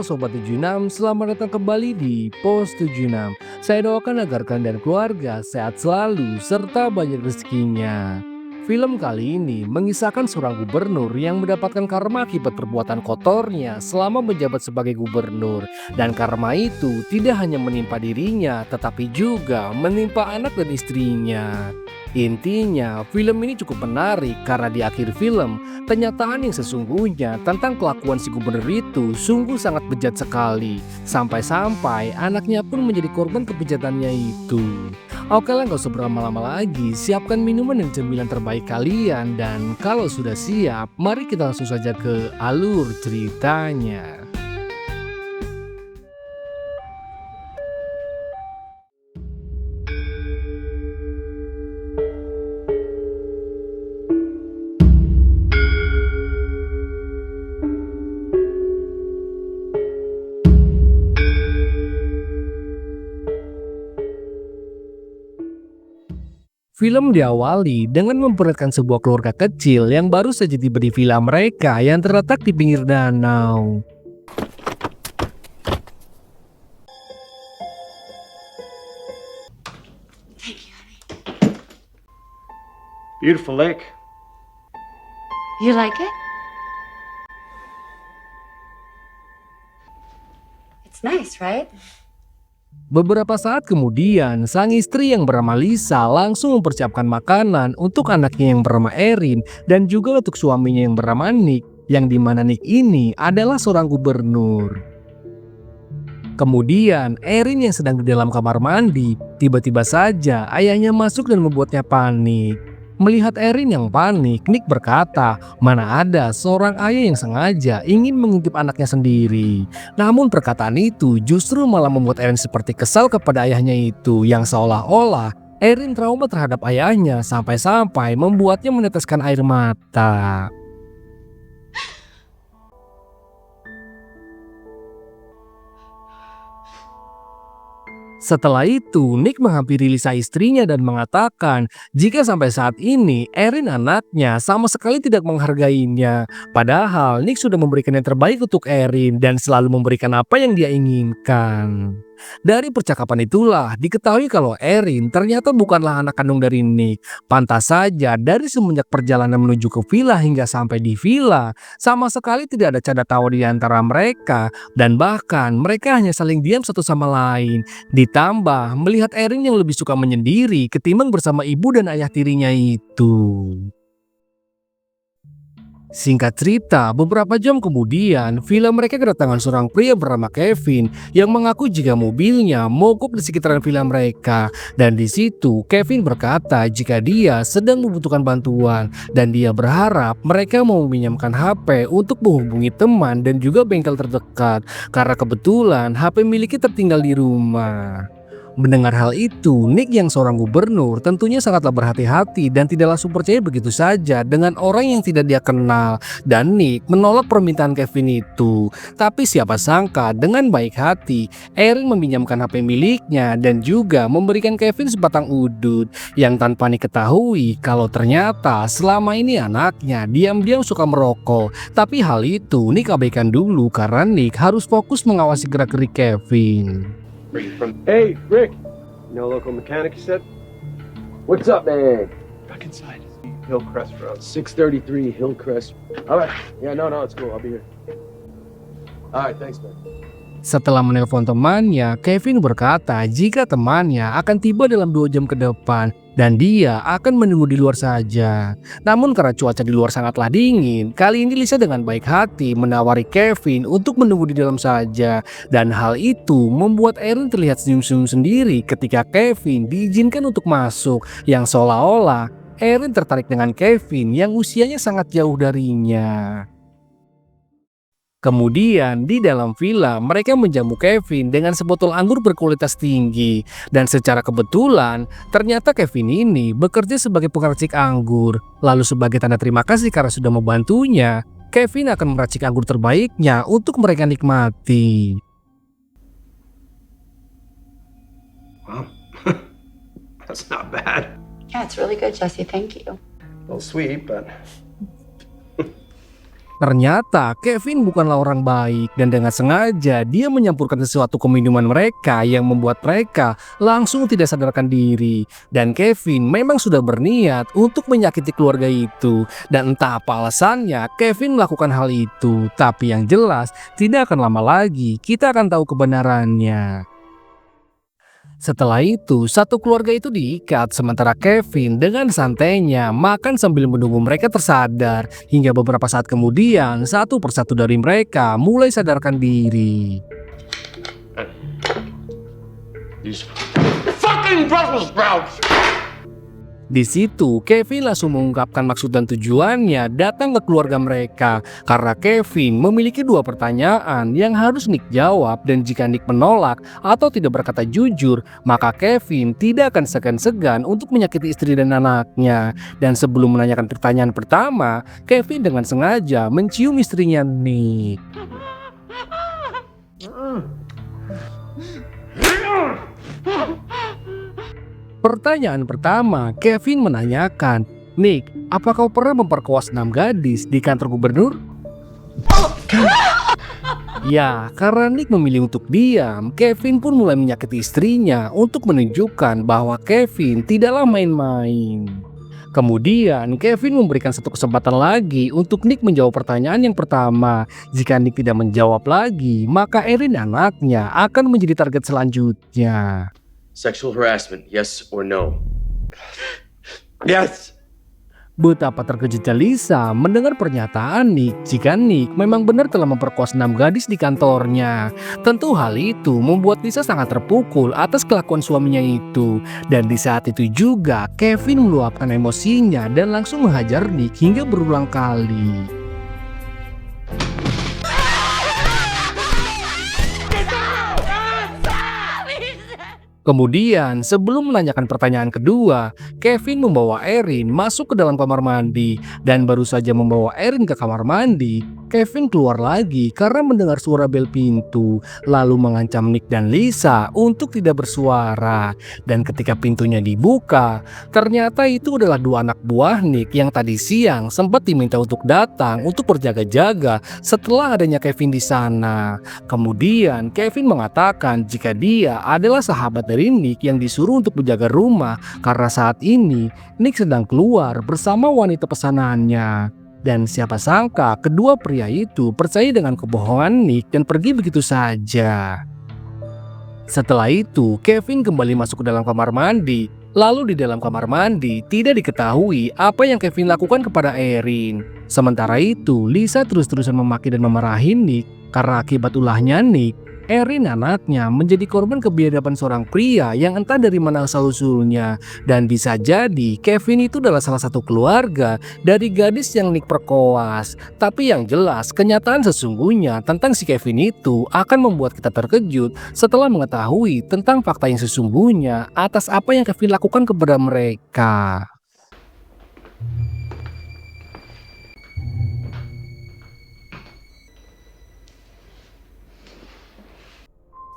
Halo Sobat 76, selamat datang kembali di Pos 76. Saya doakan agar kalian dan keluarga sehat selalu serta banyak rezekinya. Film kali ini mengisahkan seorang gubernur yang mendapatkan karma akibat perbuatan kotornya selama menjabat sebagai gubernur. Dan karma itu tidak hanya menimpa dirinya, tetapi juga menimpa anak dan istrinya. Intinya, film ini cukup menarik karena di akhir film, kenyataan yang sesungguhnya tentang kelakuan si gubernur itu sungguh sangat bejat sekali. Sampai-sampai anaknya pun menjadi korban kebejatannya itu. Oke lah, gak usah berlama-lama lagi, siapkan minuman dan cemilan terbaik kalian. Dan kalau sudah siap, mari kita langsung saja ke alur ceritanya. Film diawali dengan memperlihatkan sebuah keluarga kecil yang baru saja tiba di villa mereka yang terletak di pinggir danau. Beautiful lake. You like it? It's nice, right? Beberapa saat kemudian, sang istri yang bernama Lisa langsung mempersiapkan makanan untuk anaknya yang bernama Erin dan juga untuk suaminya yang bernama Nick, yang dimana Nick ini adalah seorang gubernur. Kemudian, Erin yang sedang di dalam kamar mandi, tiba-tiba saja ayahnya masuk dan membuatnya panik. Melihat Erin yang panik, Nick berkata, mana ada seorang ayah yang sengaja ingin mengintip anaknya sendiri. Namun perkataan itu justru malah membuat Erin seperti kesal kepada ayahnya itu, yang seolah-olah Erin trauma terhadap ayahnya sampai-sampai membuatnya meneteskan air mata. Setelah itu, Nick menghampiri Lisa istrinya dan mengatakan jika sampai saat ini Erin anaknya sama sekali tidak menghargainya. Padahal Nick sudah memberikan yang terbaik untuk Erin dan selalu memberikan apa yang dia inginkan. Dari percakapan itulah diketahui kalau Erin ternyata bukanlah anak kandung dari Nick. Pantas saja dari semenjak perjalanan menuju ke villa hingga sampai di villa, sama sekali tidak ada canda tawa di antara mereka. Dan bahkan mereka hanya saling diam satu sama lain. Ditambah melihat Erin yang lebih suka menyendiri ketimbang bersama ibu dan ayah tirinya itu. Singkat cerita, beberapa jam kemudian, villa mereka kedatangan seorang pria bernama Kevin yang mengaku jika mobilnya mogok di sekitaran villa mereka. Dan di situ, Kevin berkata jika dia sedang membutuhkan bantuan dan dia berharap mereka mau meminjamkan HP untuk menghubungi teman dan juga bengkel terdekat karena kebetulan HP miliknya tertinggal di rumah. Mendengar hal itu, Nick yang seorang gubernur tentunya sangatlah berhati-hati dan tidak langsung percaya begitu saja dengan orang yang tidak dia kenal. Dan Nick menolak permintaan Kevin itu. Tapi siapa sangka dengan baik hati, Erin meminjamkan HP miliknya dan juga memberikan Kevin sebatang udut. Yang tanpa Nick ketahui kalau ternyata selama ini anaknya diam-diam suka merokok. Tapi hal itu Nick abaikan dulu karena Nick harus fokus mengawasi gerak-gerik Kevin. Hey, Rick. No local mechanic, you said? What's up, man? Back inside. Hillcrest Road. 633 Hillcrest. All right. Yeah, no, it's cool. I'll be here. All right, thanks, man. Setelah menelpon temannya, Kevin berkata jika temannya akan tiba dalam 2 jam ke depan dan dia akan menunggu di luar saja. Namun karena cuaca di luar sangatlah dingin, kali ini Lisa dengan baik hati menawari Kevin untuk menunggu di dalam saja. Dan hal itu membuat Erin terlihat senyum-senyum sendiri ketika Kevin diizinkan untuk masuk, yang seolah-olah Erin tertarik dengan Kevin yang usianya sangat jauh darinya. Kemudian di dalam villa mereka menjamu Kevin dengan sebotol anggur berkualitas tinggi. Dan secara kebetulan ternyata Kevin ini bekerja sebagai pengeracik anggur. Lalu sebagai tanda terima kasih karena sudah membantunya, Kevin akan meracik anggur terbaiknya untuk mereka nikmati. Wow. That's not bad. Yeah, it's really good, Jesse. Thank you. A little sweet, but... Ternyata Kevin bukanlah orang baik dan dengan sengaja dia menyampurkan sesuatu ke minuman mereka yang membuat mereka langsung tidak sadarkan diri. Dan Kevin memang sudah berniat untuk menyakiti keluarga itu. Dan entah apa alasannya Kevin melakukan hal itu. Tapi yang jelas tidak akan lama lagi kita akan tahu kebenarannya. Setelah itu, satu keluarga itu diikat sementara Kevin dengan santainya makan sambil menunggu mereka tersadar. Hingga beberapa saat kemudian, satu persatu dari mereka mulai sadarkan diri. These fucking Brussels sprouts! Di situ, Kevin langsung mengungkapkan maksud dan tujuannya datang ke keluarga mereka. Karena Kevin memiliki dua pertanyaan yang harus Nick jawab, dan jika Nick menolak atau tidak berkata jujur, maka Kevin tidak akan segan-segan untuk menyakiti istri dan anaknya. Dan sebelum menanyakan pertanyaan pertama, Kevin dengan sengaja mencium istrinya Nick. Pertanyaan pertama, Kevin menanyakan, "Nick, apa kau pernah memperkosa 6 gadis di kantor gubernur?" Ya, karena Nick memilih untuk diam, Kevin pun mulai menyakiti istrinya untuk menunjukkan bahwa Kevin tidaklah main-main. Kemudian, Kevin memberikan satu kesempatan lagi untuk Nick menjawab pertanyaan yang pertama. Jika Nick tidak menjawab lagi, maka Erin anaknya akan menjadi target selanjutnya. Sexual harassment, yes or no? Yes! Betapa terkejutnya Lisa mendengar pernyataan Nick jika Nick memang benar telah memperkosa 6 gadis di kantornya. Tentu hal itu membuat Lisa sangat terpukul atas kelakuan suaminya itu. Dan di saat itu juga Kevin meluapkan emosinya dan langsung menghajar Nick hingga berulang kali. Kemudian, sebelum menanyakan pertanyaan kedua, Kevin membawa Erin masuk ke dalam kamar mandi. Dan baru saja membawa Erin ke kamar mandi, Kevin keluar lagi karena mendengar suara bel pintu. Lalu mengancam Nick dan Lisa untuk tidak bersuara. Dan ketika pintunya dibuka, ternyata itu adalah dua anak buah Nick yang tadi siang sempat diminta untuk datang untuk berjaga-jaga setelah adanya Kevin di sana. Kemudian, Kevin mengatakan jika dia adalah sahabat dari Nick yang disuruh untuk menjaga rumah karena saat ini Nick sedang keluar bersama wanita pesanannya. Dan siapa sangka kedua pria itu percaya dengan kebohongan Nick dan pergi begitu saja. Setelah itu, Kevin kembali masuk ke dalam kamar mandi. Lalu di dalam kamar mandi tidak diketahui apa yang Kevin lakukan kepada Erin. Sementara itu, Lisa terus-terusan memaki dan memarahi Nick karena akibat ulahnya Nick, Erin anaknya menjadi korban kebiadaban seorang pria yang entah dari mana asal-usulnya. Dan bisa jadi Kevin itu adalah salah satu keluarga dari gadis yang Nick perkoas. Tapi yang jelas kenyataan sesungguhnya tentang si Kevin itu akan membuat kita terkejut setelah mengetahui tentang fakta yang sesungguhnya atas apa yang Kevin lakukan kepada mereka.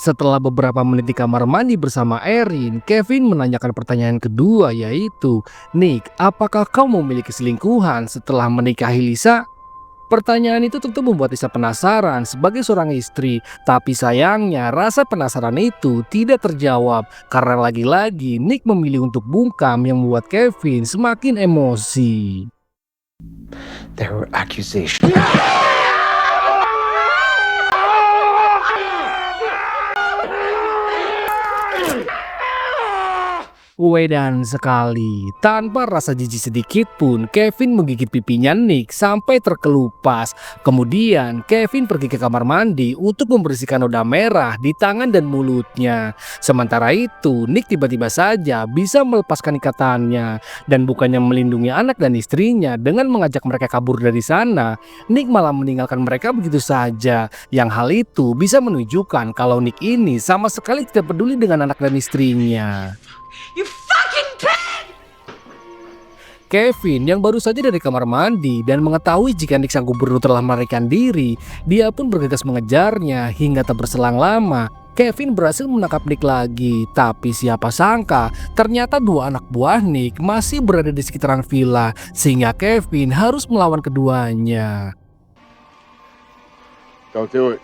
Setelah beberapa menit di kamar mandi bersama Erin, Kevin menanyakan pertanyaan kedua, yaitu, "Nick, apakah kau memiliki selingkuhan setelah menikahi Lisa?" Pertanyaan itu tentu membuat Lisa penasaran sebagai seorang istri, tapi sayangnya rasa penasaran itu tidak terjawab karena lagi-lagi Nick memilih untuk bungkam yang membuat Kevin semakin emosi. There were accusations. Wedan sekali, tanpa rasa jijik sedikit pun Kevin menggigit pipinya Nick sampai terkelupas. Kemudian Kevin pergi ke kamar mandi untuk membersihkan noda merah di tangan dan mulutnya. Sementara itu Nick tiba-tiba saja bisa melepaskan ikatannya. Dan bukannya melindungi anak dan istrinya dengan mengajak mereka kabur dari sana, Nick malah meninggalkan mereka begitu saja. Yang hal itu bisa menunjukkan kalau Nick ini sama sekali tidak peduli dengan anak dan istrinya. You fucking pig! Kevin yang baru saja dari kamar mandi dan mengetahui jika Nick sang gubernur telah melarikan diri, dia pun bergegas mengejarnya hingga tak berselang lama. Kevin berhasil menangkap Nick lagi, tapi siapa sangka ternyata dua anak buah Nick masih berada di sekitaran villa sehingga Kevin harus melawan keduanya. Don't do it.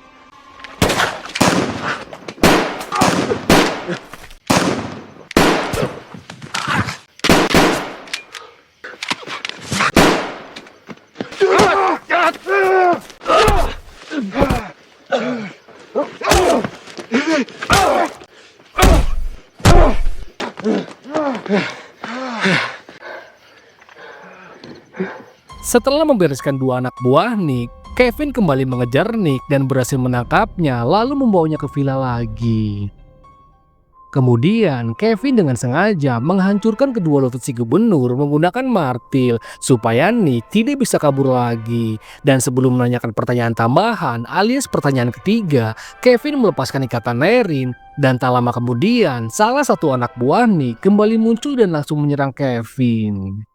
Setelah membereskan dua anak buah Nick, Kevin kembali mengejar Nick dan berhasil menangkapnya lalu membawanya ke villa lagi. Kemudian Kevin dengan sengaja menghancurkan kedua lutut si gubernur menggunakan martil supaya Nick tidak bisa kabur lagi. Dan sebelum menanyakan pertanyaan tambahan alias pertanyaan ketiga, Kevin melepaskan ikatan Erin. Dan tak lama kemudian salah satu anak buah Nick kembali muncul dan langsung menyerang Kevin.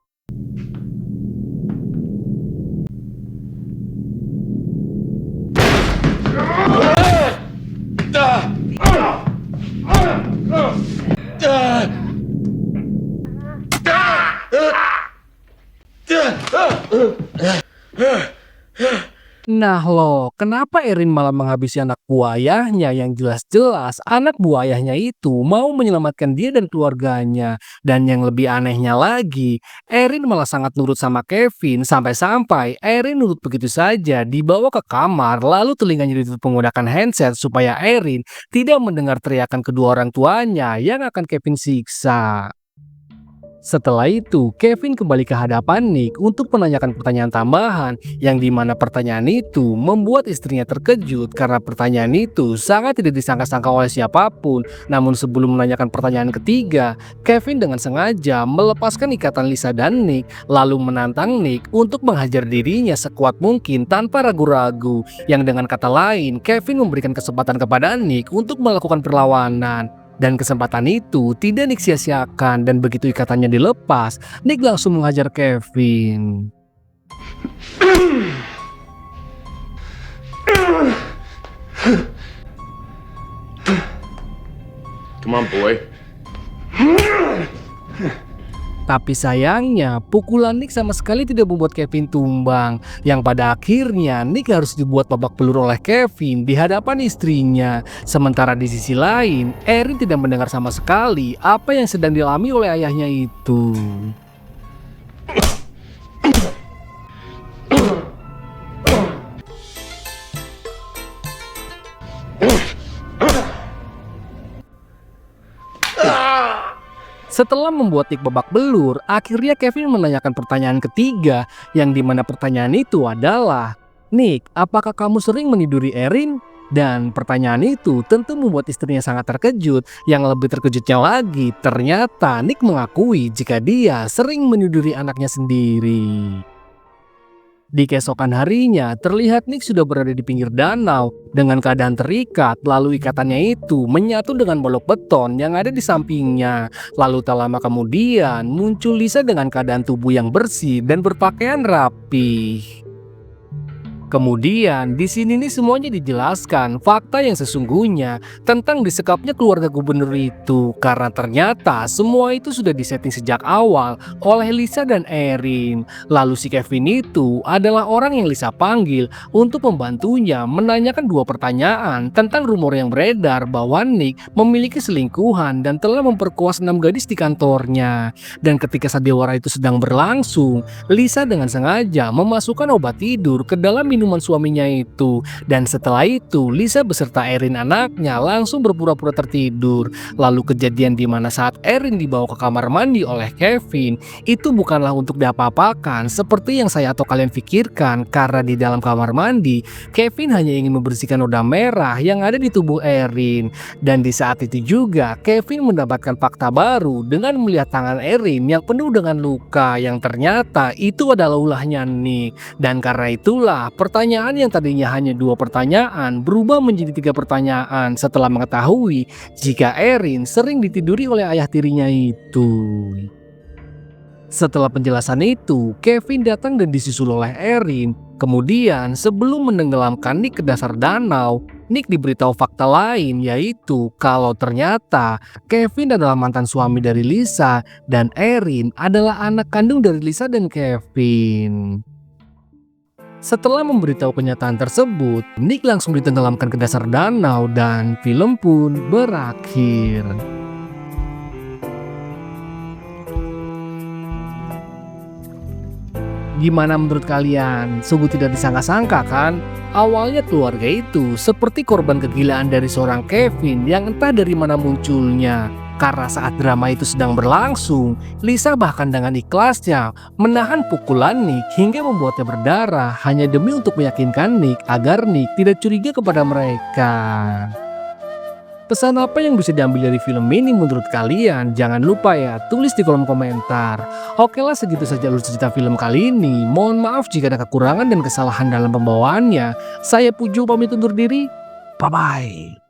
Nah loh, kenapa Erin malah menghabisi anak buah ayahnya yang jelas-jelas anak buah ayahnya itu mau menyelamatkan dia dan keluarganya. Dan yang lebih anehnya lagi, Erin malah sangat nurut sama Kevin sampai-sampai Erin nurut begitu saja dibawa ke kamar lalu telinganya ditutup menggunakan handset supaya Erin tidak mendengar teriakan kedua orang tuanya yang akan Kevin siksa. Setelah itu, Kevin kembali ke hadapan Nick untuk menanyakan pertanyaan tambahan yang dimana pertanyaan itu membuat istrinya terkejut karena pertanyaan itu sangat tidak disangka-sangka oleh siapapun. Namun sebelum menanyakan pertanyaan ketiga, Kevin dengan sengaja melepaskan ikatan Lisa dan Nick lalu menantang Nick untuk menghajar dirinya sekuat mungkin tanpa ragu-ragu. Yang dengan kata lain, Kevin memberikan kesempatan kepada Nick untuk melakukan perlawanan. Dan kesempatan itu tidak Nick sia-siakan dan begitu ikatannya dilepas, Nick langsung menghajar Kevin. Come on, boy. Tapi sayangnya, pukulan Nick sama sekali tidak membuat Kevin tumbang. Yang pada akhirnya Nick harus dibuat babak belur oleh Kevin di hadapan istrinya. Sementara di sisi lain, Erin tidak mendengar sama sekali apa yang sedang dialami oleh ayahnya itu. Setelah membuat Nick babak belur, akhirnya Kevin menanyakan pertanyaan ketiga yang dimana pertanyaan itu adalah, "Nick, apakah kamu sering meniduri Erin?" Dan pertanyaan itu tentu membuat istrinya sangat terkejut. Yang lebih terkejutnya lagi, ternyata Nick mengakui jika dia sering meniduri anaknya sendiri. Di keesokan harinya, terlihat Nick sudah berada di pinggir danau dengan keadaan terikat, lalu ikatannya itu menyatu dengan blok beton yang ada di sampingnya. Lalu tak lama kemudian muncul Lisa dengan keadaan tubuh yang bersih dan berpakaian rapi. Kemudian di sini nih semuanya dijelaskan fakta yang sesungguhnya tentang disekapnya keluarga gubernur itu karena ternyata semua itu sudah disetting sejak awal oleh Lisa dan Erin. Lalu si Kevin itu adalah orang yang Lisa panggil untuk membantunya menanyakan dua pertanyaan tentang rumor yang beredar bahwa Nick memiliki selingkuhan dan telah memperkosa 6 gadis di kantornya. Dan ketika sandiwara itu sedang berlangsung, Lisa dengan sengaja memasukkan obat tidur ke dalam minuman suaminya itu. Dan setelah itu Lisa beserta Erin anaknya langsung berpura-pura tertidur. Lalu kejadian di mana saat Erin dibawa ke kamar mandi oleh Kevin itu bukanlah untuk diapa-apakan seperti yang saya atau kalian pikirkan, karena di dalam kamar mandi Kevin hanya ingin membersihkan noda merah yang ada di tubuh Erin. Dan di saat itu juga Kevin mendapatkan fakta baru dengan melihat tangan Erin yang penuh dengan luka yang ternyata itu adalah ulahnya Nick. Dan karena itulah pertanyaan yang tadinya hanya 2 pertanyaan berubah menjadi 3 pertanyaan setelah mengetahui jika Erin sering ditiduri oleh ayah tirinya itu. Setelah penjelasan itu, Kevin datang dan disusul oleh Erin. Kemudian sebelum menenggelamkan Nick ke dasar danau, Nick diberitahu fakta lain, yaitu kalau ternyata Kevin adalah mantan suami dari Lisa dan Erin adalah anak kandung dari Lisa dan Kevin. Setelah memberitahu kenyataan tersebut, Nick langsung ditenggelamkan ke dasar danau dan film pun berakhir. Gimana menurut kalian? Sungguh tidak disangka-sangka kan? Awalnya keluarga itu seperti korban kegilaan dari seorang Kevin yang entah dari mana munculnya. Karena saat drama itu sedang berlangsung, Lisa bahkan dengan ikhlasnya menahan pukulan Nick hingga membuatnya berdarah hanya demi untuk meyakinkan Nick agar Nick tidak curiga kepada mereka. Pesan apa yang bisa diambil dari film ini menurut kalian? Jangan lupa ya, tulis di kolom komentar. Oke lah, segitu saja alur cerita film kali ini. Mohon maaf jika ada kekurangan dan kesalahan dalam pembawaannya. Saya Pujo pamit undur diri. Bye-bye.